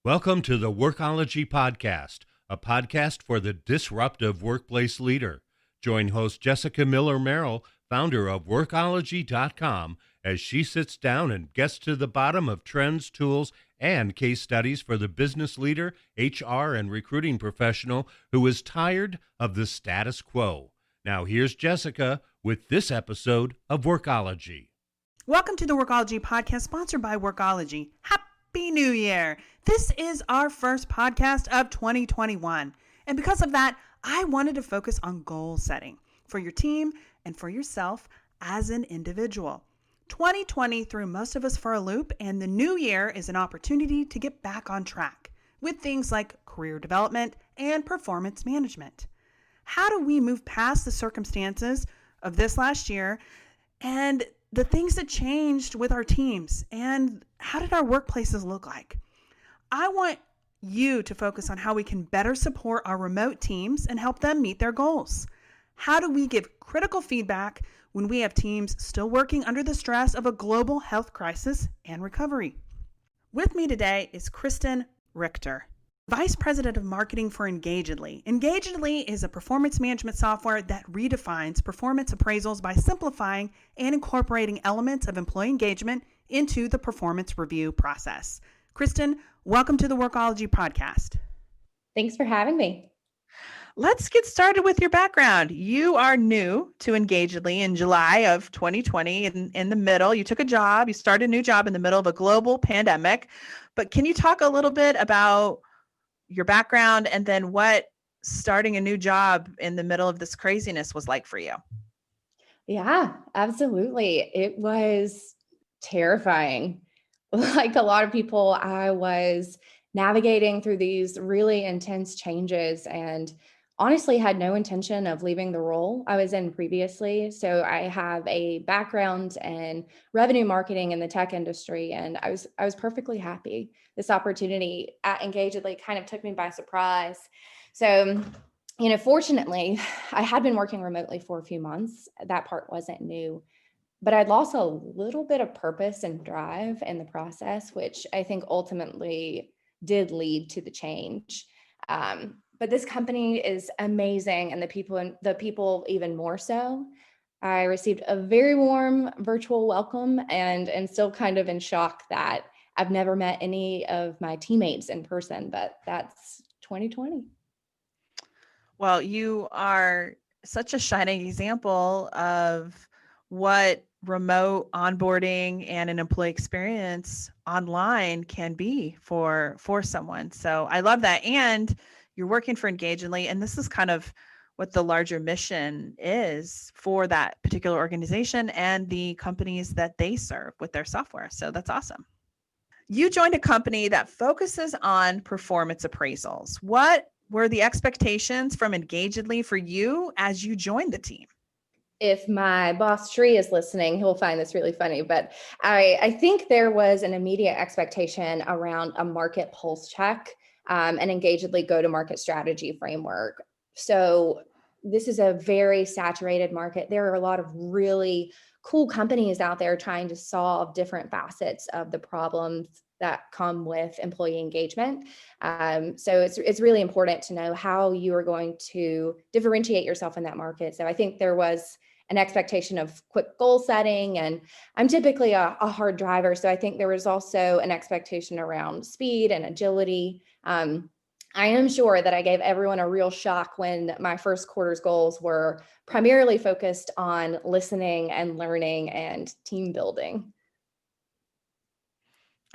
Welcome to the Workology Podcast, a podcast for the disruptive workplace leader. Join host Jessica Miller-Merrill, founder of Workology.com, as she sits down and gets to the bottom of trends, tools, and case studies for the business leader, HR, and recruiting professional who is tired of the status quo. Now here's Jessica with this episode of Workology. Welcome to the Workology Podcast, sponsored by Workology. Happy New Year! This is our first podcast of 2021. And because of that, I wanted to focus on goal setting for your team and for yourself as an individual. 2020 threw most of us for a loop, and the new year is an opportunity to get back on track with things like career development and performance management. How do we move past the circumstances of this last year and the things that changed with our teams, and how did our workplaces look like? I want you to focus on how we can better support our remote teams and help them meet their goals. How do we give critical feedback when we have teams still working under the stress of a global health crisis and recovery? With me today is Kristin Richter, Vice President of Marketing for Engagedly. Engagedly is a performance management software that redefines performance appraisals by simplifying and incorporating elements of employee engagement into the performance review process. Kristin, welcome to the Workology Podcast. Thanks for having me. Let's get started with your background. You are new to Engagedly in July of 2020. In the middle, you took a job, you started a new job in the middle of a global pandemic. But can you talk a little bit about your background and then what starting a new job in the middle of this craziness was like for you? Yeah, absolutely. It was terrifying. Like a lot of people, I was navigating through these really intense changes and honestly had no intention of leaving the role I was in previously. So I have a background in revenue marketing in the tech industry, and I was perfectly happy. This opportunity at Engagedly kind of took me by surprise. So, fortunately, I had been working remotely for a few months. That part wasn't new, but I'd lost a little bit of purpose and drive in the process, which I think ultimately did lead to the change. But this company is amazing, and the people even more so. I received a very warm virtual welcome and still kind of in shock that I've never met any of my teammates in person, but that's 2020. Well, you are such a shining example of what remote onboarding and an employee experience online can be for someone. So I love that. And you're working for Engagedly, and this is kind of what the larger mission is for that particular organization and the companies that they serve with their software. So that's awesome. You joined a company that focuses on performance appraisals. What were the expectations from Engagedly for you as you joined the team? If my boss Tree is listening, he'll find this really funny, but I think there was an immediate expectation around a market pulse check and Engagedly go-to-market strategy framework. So this is a very saturated market. There are a lot of really cool companies out there trying to solve different facets of the problems that come with employee engagement. So it's really important to know how you are going to differentiate yourself in that market. So I think there was an expectation of quick goal setting, and I'm typically a hard driver. So I think there was also an expectation around speed and agility. I am sure that I gave everyone a real shock when my first quarter's goals were primarily focused on listening and learning and team building.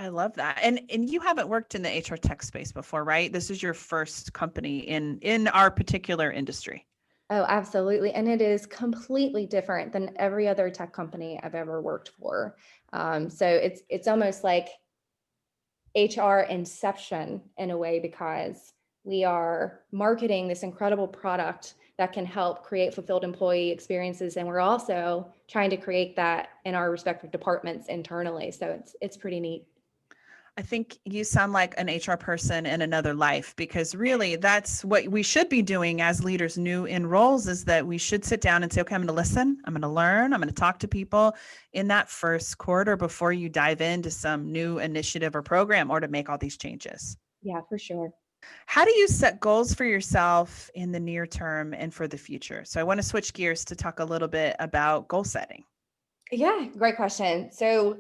I love that. And you haven't worked in the HR tech space before, right? This is your first company in our particular industry. Oh, absolutely. And it is completely different than every other tech company I've ever worked for. So it's almost like HR inception in a way, because we are marketing this incredible product that can help create fulfilled employee experiences. And we're also trying to create that in our respective departments internally. So it's pretty neat. I think you sound like an HR person in another life, because really that's what we should be doing as leaders new in roles, is that we should sit down and say, okay, I'm going to listen, I'm going to learn, I'm going to talk to people in that first quarter before you dive into some new initiative or program or to make all these changes. Yeah, for sure. How do you set goals for yourself in the near term and for the future? So I want to switch gears to talk a little bit about goal setting. Yeah, great question. So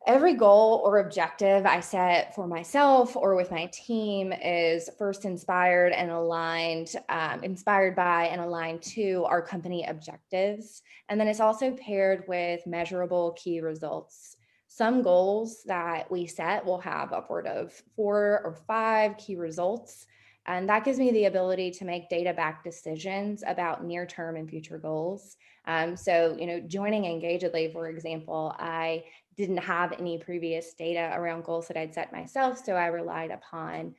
every goal or objective I set for myself or with my team is first inspired and aligned, inspired by and aligned to our company objectives. And then it's also paired with measurable key results. Some goals that we set will have upward of 4 or 5 key results. And that gives me the ability to make data backed decisions about near term and future goals. Joining Engagedly, for example, I didn't have any previous data around goals that I'd set myself. So I relied upon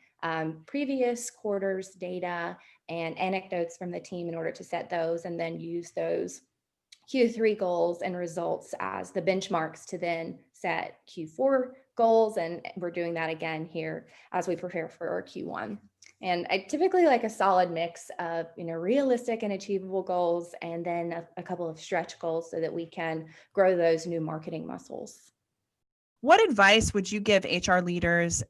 previous quarters data and anecdotes from the team in order to set those, and then use those Q3 goals and results as the benchmarks to then set Q4 goals. And we're doing that again here as we prepare for our Q1. And I typically like a solid mix of, realistic and achievable goals, and then a couple of stretch goals so that we can grow those new marketing muscles. What advice would you give HR leaders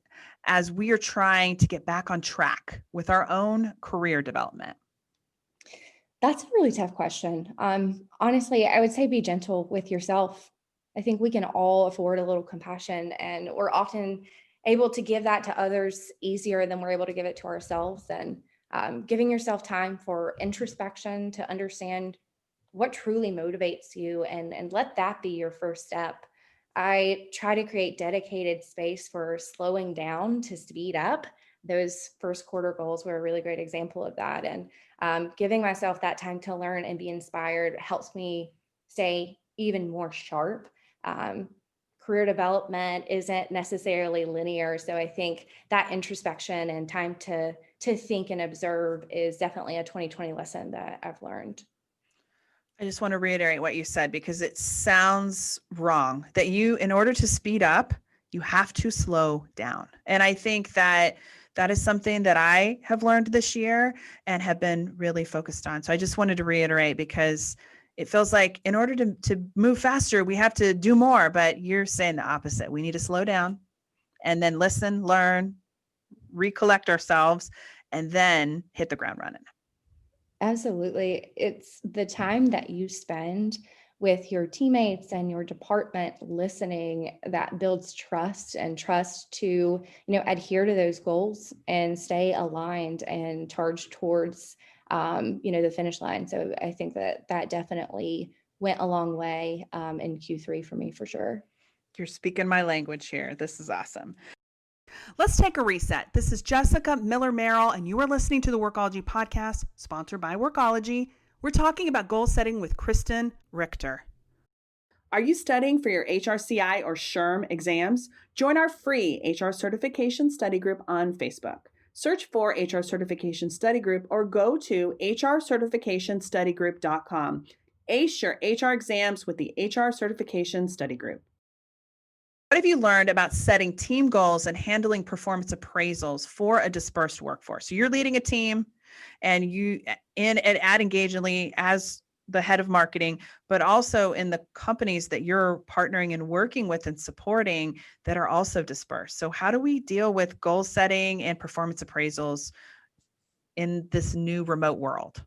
as we are trying to get back on track with our own career development? That's a really tough question. Honestly, I would say be gentle with yourself. I think we can all afford a little compassion, and we're often able to give that to others easier than we're able to give it to ourselves. And giving yourself time for introspection to understand what truly motivates you, and let that be your first step. I try to create dedicated space for slowing down to speed up. Those first quarter goals were a really great example of that. And giving myself that time to learn and be inspired helps me stay even more sharp. Career development isn't necessarily linear. So I think that introspection and time to think and observe is definitely a 2020 lesson that I've learned. I just want to reiterate what you said, because it sounds wrong that in order to speed up, you have to slow down. And I think that is something that I have learned this year and have been really focused on. So I just wanted to reiterate, because it feels like in order to move faster, we have to do more, but you're saying the opposite. We need to slow down and then listen, learn, recollect ourselves, and then hit the ground running. Absolutely. It's the time that you spend with your teammates and your department listening that builds trust, and trust to, adhere to those goals and stay aligned and charged towards, the finish line. So I think that definitely went a long way in Q3 for me, for sure. You're speaking my language here. This is awesome. Let's take a reset. This is Jessica Miller Merrill, and you are listening to the Workology podcast, sponsored by Workology. We're talking about goal setting with Kristin Richter. Are you studying for your HRCI or SHRM exams? Join our free HR Certification Study Group on Facebook. Search for HR Certification Study Group or go to hrcertificationstudygroup.com. Ace your HR exams with the HR Certification Study Group. What have you learned about setting team goals and handling performance appraisals for a dispersed workforce? So you're leading a team, and you at Engagedly as the head of marketing, but also in the companies that you're partnering and working with and supporting that are also dispersed. So how do we deal with goal setting and performance appraisals in this new remote world?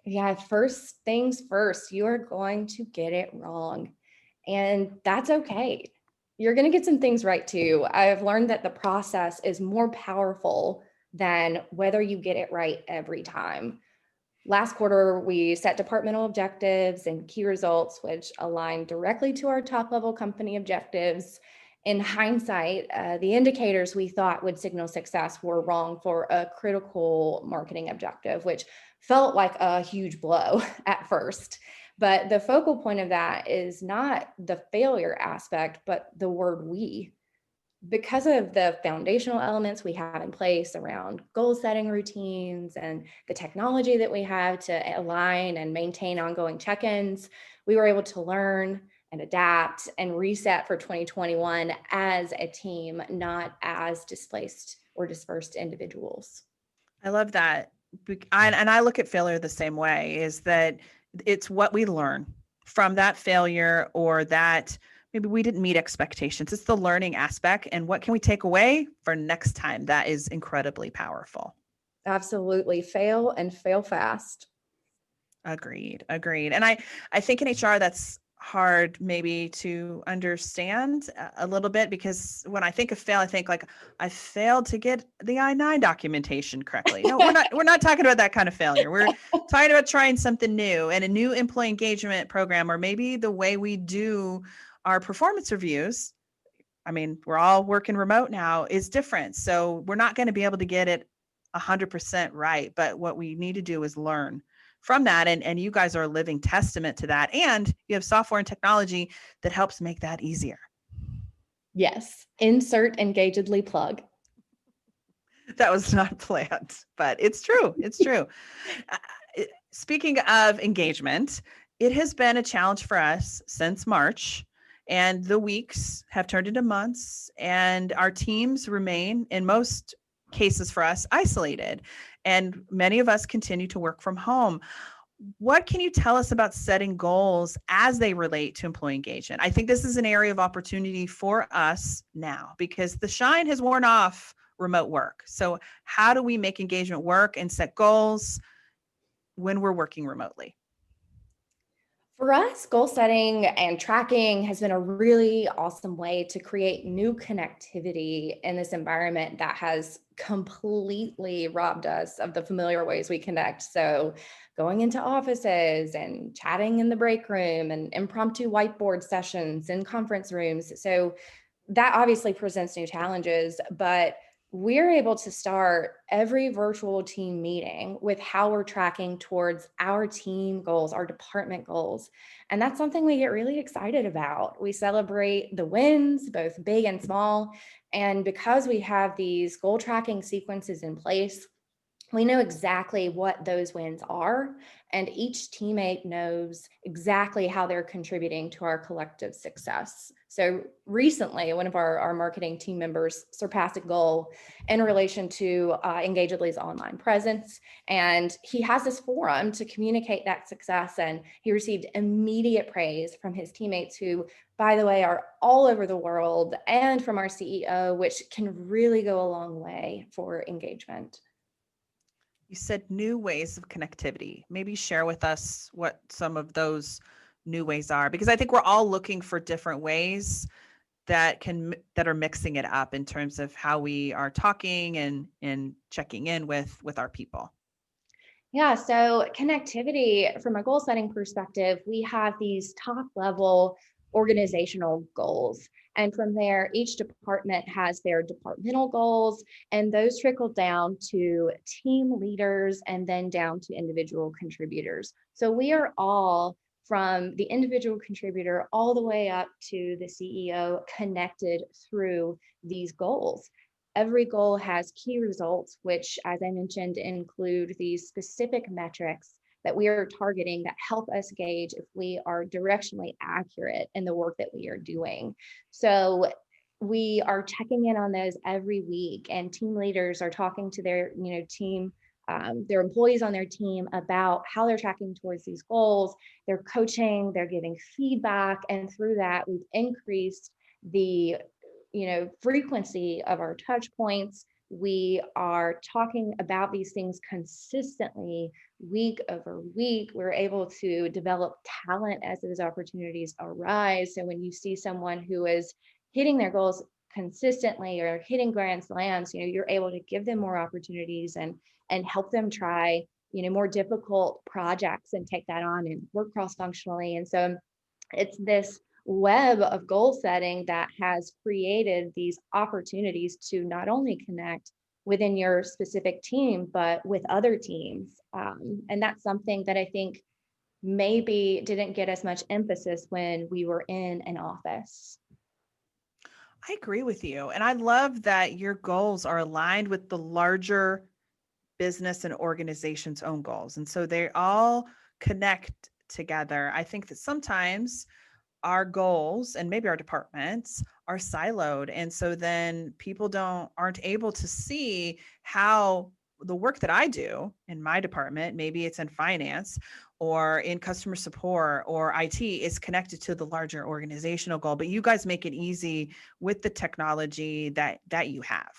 Yeah, first things first, you are going to get it wrong, and that's okay. You're going to get some things right too. I've learned that the process is more powerful than whether you get it right every time. Last quarter, we set departmental objectives and key results, which align directly to our top level company objectives. In hindsight, the indicators we thought would signal success were wrong for a critical marketing objective, which felt like a huge blow at first. But the focal point of that is not the failure aspect, but the word we. Because of the foundational elements we have in place around goal setting routines and the technology that we have to align and maintain ongoing check-ins, we were able to learn and adapt and reset for 2021 as a team, not as displaced or dispersed individuals. I love that. And I look at failure the same way, is that it's what we learn from that failure or that maybe we didn't meet expectations. It's the learning aspect. And what can we take away for next time? That is incredibly powerful. Absolutely. Fail and fail fast. Agreed. And I think in HR that's hard maybe to understand a little bit, because when I think of fail, I think like I failed to get the I-9 documentation correctly. No, we're not talking about that kind of failure. We're talking about trying something new and a new employee engagement program, or maybe the way we do our performance reviews. I mean, we're all working remote now, is different. So we're not going to be able to get it 100% right. But what we need to do is learn from that. And you guys are a living testament to that. And you have software and technology that helps make that easier. Yes. Insert engagedly plug. That was not planned, but it's true. It's true. Speaking of engagement, it has been a challenge for us since March, and the weeks have turned into months, and our teams remain, in most cases for us, isolated. And many of us continue to work from home. What can you tell us about setting goals as they relate to employee engagement? I think this is an area of opportunity for us now because the shine has worn off remote work. So how do we make engagement work and set goals when we're working remotely? For us, goal setting and tracking has been a really awesome way to create new connectivity in this environment that has completely robbed us of the familiar ways we connect. So, going into offices and chatting in the break room and impromptu whiteboard sessions in conference rooms. So, that obviously presents new challenges, but we're able to start every virtual team meeting with how we're tracking towards our team goals, our department goals. And that's something we get really excited about. We celebrate the wins, both big and small. And because we have these goal tracking sequences in place, we know exactly what those wins are, and each teammate knows exactly how they're contributing to our collective success. So recently, one of our marketing team members surpassed a goal in relation to Engagedly's online presence, and he has this forum to communicate that success, and he received immediate praise from his teammates who, by the way, are all over the world, and from our CEO, which can really go a long way for engagement. You said new ways of connectivity. Maybe share with us what some of those new ways are, because I think we're all looking for different ways that are mixing it up in terms of how we are talking and checking in with our people. Yeah, so connectivity from a goal setting perspective, we have these top level organizational goals. And from there, each department has their departmental goals, and those trickle down to team leaders and then down to individual contributors. So we are all, from the individual contributor all the way up to the CEO, connected through these goals. Every goal has key results, which, as I mentioned, include these specific metrics that we are targeting that help us gauge if we are directionally accurate in the work that we are doing. So we are checking in on those every week, and team leaders are talking to their team, their employees on their team about how they're tracking towards these goals. They're coaching, they're giving feedback, and through that, we've increased the frequency of our touch points. We are talking about these things consistently week over week. We're able to develop talent as those opportunities arise. So when you see someone who is hitting their goals consistently or hitting grand slams, you're able to give them more opportunities and help them try more difficult projects and take that on and work cross-functionally. And so it's this web of goal setting that has created these opportunities to not only connect within your specific team, but with other teams. And that's something that I think maybe didn't get as much emphasis when we were in an office. I agree with you. And I love that your goals are aligned with the larger business and organization's own goals. And so they all connect together. I think that sometimes our goals and maybe our departments are siloed. And so then people aren't able to see how the work that I do in my department, maybe it's in finance or in customer support or IT, is connected to the larger organizational goal. But you guys make it easy with the technology that you have.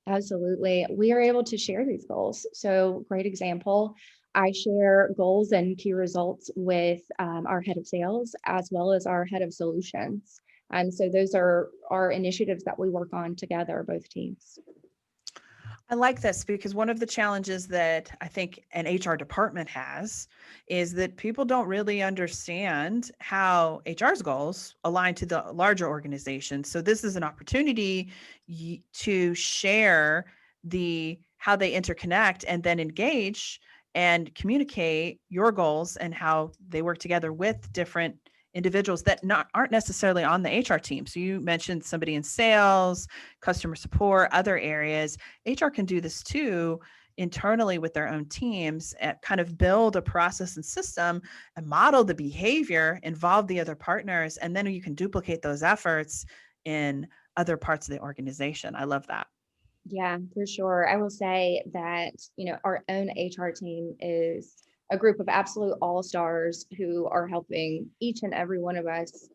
Absolutely. We are able to share these goals. So, great example. I share goals and key results with our head of sales as well as our head of solutions. And so, those are our initiatives that we work on together, both teams. I like this because one of the challenges that I think an HR department has is that people don't really understand how HR's goals align to the larger organization. So this is an opportunity to share the how they interconnect and then engage and communicate your goals and how they work together with different individuals that aren't necessarily on the HR team. So you mentioned somebody in sales, customer support, other areas. HR can do this too internally with their own teams and kind of build a process and system and model the behavior, involve the other partners, and then you can duplicate those efforts in other parts of the organization. I love that. Yeah, for sure. I will say that, our own HR team is a group of absolute all-stars who are helping each and every one of us,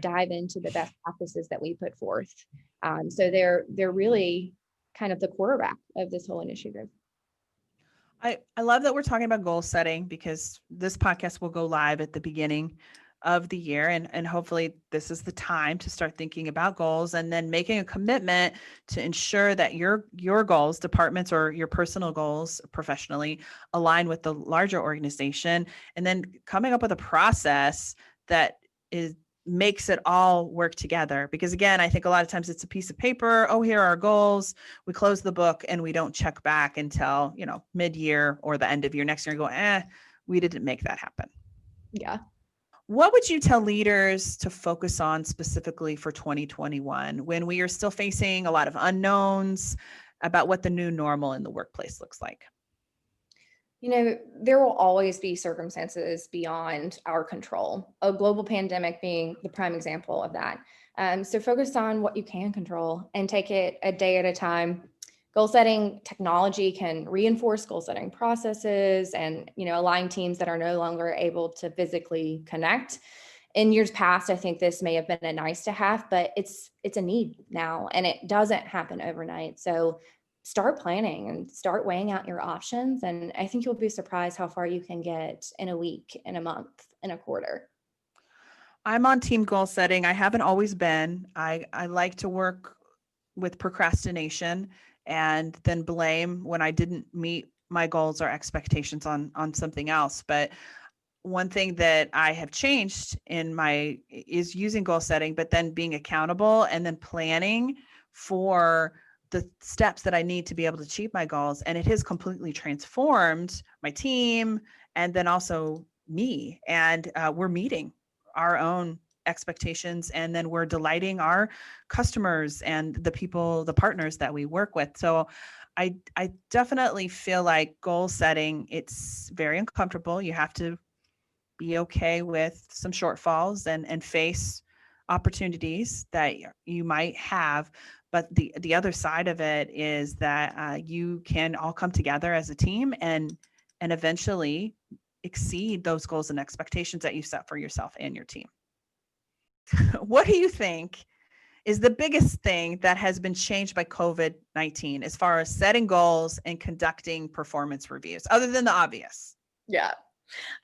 dive into the best practices that we put forth. So they're really kind of the quarterback of this whole initiative. I love that we're talking about goal setting because this podcast will go live at the beginning of the year. And hopefully this is the time to start thinking about goals and then making a commitment to ensure that your goals, departments or your personal goals professionally align with the larger organization, and then coming up with a process that makes it all work together. Because again, I think a lot of times it's a piece of paper. Oh, here are our goals. We close the book and we don't check back until, mid-year or the end of year next year and go, we didn't make that happen. Yeah. What would you tell leaders to focus on specifically for 2021 when we are still facing a lot of unknowns about what the new normal in the workplace looks like? There will always be circumstances beyond our control, a global pandemic being the prime example of that. So focus on what you can control and take it a day at a time. Goal setting technology can reinforce goal setting processes and, align teams that are no longer able to physically connect. In years past, I think this may have been a nice to have, but it's a need now, and it doesn't happen overnight. So start planning and start weighing out your options. And I think you'll be surprised how far you can get in a week, in a month, in a quarter. I'm on team goal setting. I haven't always been. I like to work with procrastination and then blame when I didn't meet my goals or expectations on something else. But one thing that I have changed is using goal setting, but then being accountable and then planning for the steps that I need to be able to achieve my goals. And it has completely transformed my team and then also me. And we're meeting our own expectations, and then we're delighting our customers and the partners that we work with. So I definitely feel like goal setting, it's very uncomfortable. You have to be okay with some shortfalls and face opportunities that you might have. But the other side of it is that you can all come together as a team and eventually exceed those goals and expectations that you set for yourself and your team. What do you think is the biggest thing that has been changed by COVID-19 as far as setting goals and conducting performance reviews, other than the obvious? Yeah,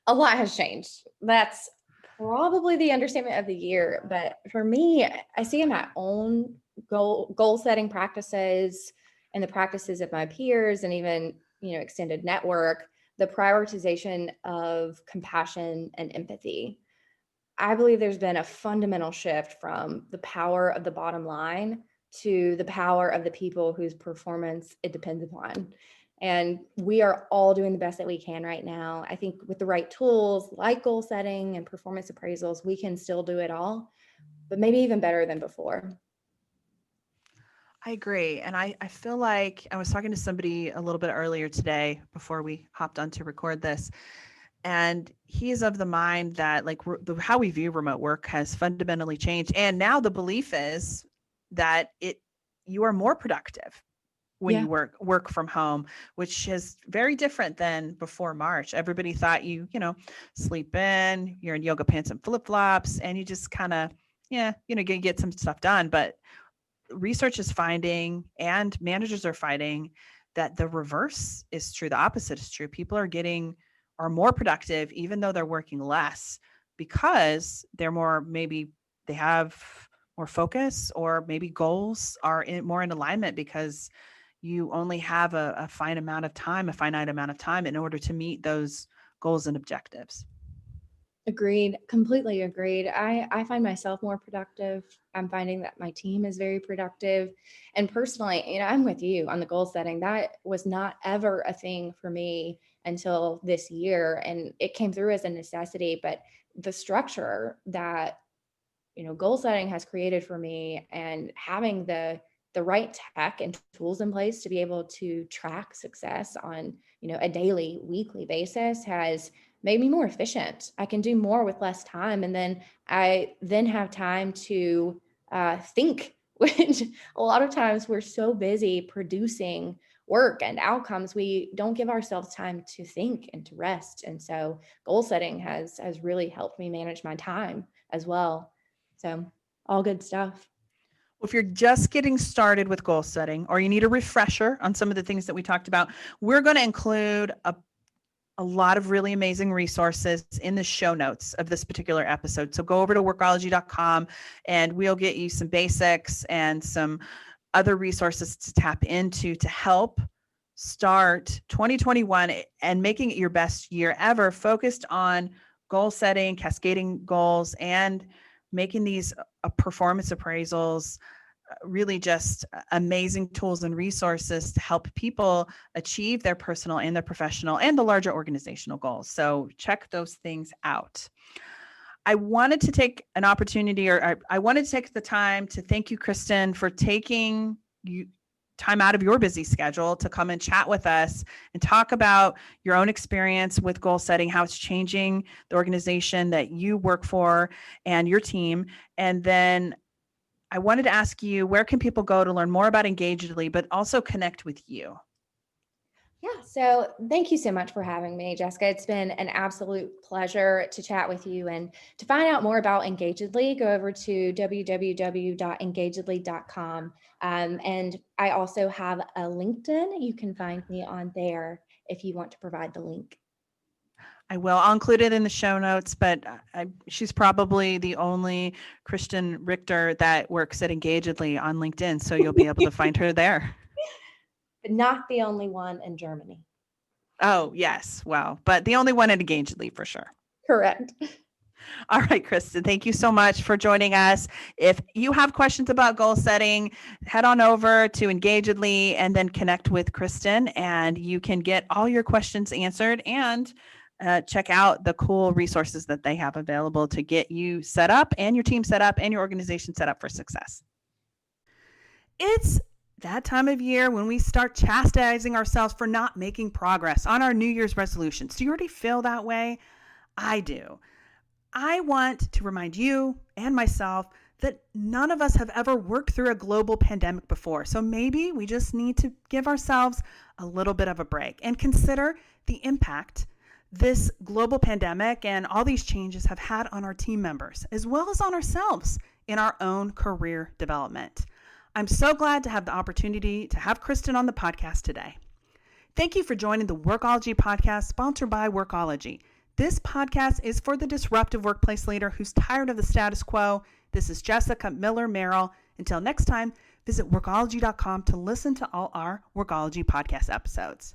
a lot has changed. That's probably the understatement of the year. But for me, I see in my own goal setting practices and the practices of my peers and even, extended network, the prioritization of compassion and empathy. I believe there's been a fundamental shift from the power of the bottom line to the power of the people whose performance it depends upon. And we are all doing the best that we can right now. I think with the right tools like goal setting and performance appraisals, we can still do it all, but maybe even better than before. I agree. And I feel like I was talking to somebody a little bit earlier today before we hopped on to record this. And he is of the mind that how we view remote work has fundamentally changed. And now the belief is that you are more productive when you work from home, which is very different than before March. Everybody thought you sleep in, you're in yoga pants and flip-flops, and you just kind of, get some stuff done. But research is finding, and managers are finding, that the reverse is true. The opposite is true. People are more productive, even though they're working less, because they have more focus, or maybe goals are more in alignment, because you only have a finite amount of time in order to meet those goals and objectives. Agreed. Completely agreed. I find myself more productive. I'm finding that my team is very productive. And personally, I'm with you on the goal setting. That was not ever a thing for me until this year. And it came through as a necessity, but the structure that, goal setting has created for me, and having the right tech and tools in place to be able to track success on, a daily, weekly basis has made me more efficient. I can do more with less time. And then I have time to think, which a lot of times we're so busy producing work and outcomes, we don't give ourselves time to think and to rest. And so goal setting has really helped me manage my time as well. So all good stuff. Well, if you're just getting started with goal setting, or you need a refresher on some of the things that we talked about, we're going to include a lot of really amazing resources in the show notes of this particular episode. So go over to workology.com and we'll get you some basics and some other resources to tap into to help start 2021 and making it your best year ever, focused on goal setting, cascading goals, and making these performance appraisals really just amazing tools and resources to help people achieve their personal and their professional and the larger organizational goals. So check those things out. I wanted to take an opportunity, or I wanted to take the time to thank you, Kristin, for taking time out of your busy schedule to come and chat with us and talk about your own experience with goal setting, how it's changing the organization that you work for and your team. And then I wanted to ask you, where can people go to learn more about Engagedly, but also connect with you? Yeah, so thank you so much for having me, Jessica. It's been an absolute pleasure to chat with you. And to find out more about Engagedly, go over to www.engagedly.com. And I also have a LinkedIn. You can find me on there if you want to provide the link. I will. I'll include it in the show notes, but she's probably the only Kristin Richter that works at Engagedly on LinkedIn, so you'll be able to find her there. But not the only one in Germany. Oh, yes. Well, but the only one at Engagedly for sure. Correct. All right, Kristin, thank you so much for joining us. If you have questions about goal setting, head on over to Engagedly and then connect with Kristin, and you can get all your questions answered and check out the cool resources that they have available to get you set up and your team set up and your organization set up for success. It's that time of year when we start chastising ourselves for not making progress on our New Year's resolutions. Do you already feel that way? I do. I want to remind you and myself that none of us have ever worked through a global pandemic before. So maybe we just need to give ourselves a little bit of a break and consider the impact this global pandemic and all these changes have had on our team members, as well as on ourselves in our own career development. I'm so glad to have the opportunity to have Kristin on the podcast today. Thank you for joining the Workology podcast, sponsored by Workology. This podcast is for the disruptive workplace leader who's tired of the status quo. This is Jessica Miller Merrill. Until next time, visit workology.com to listen to all our Workology podcast episodes.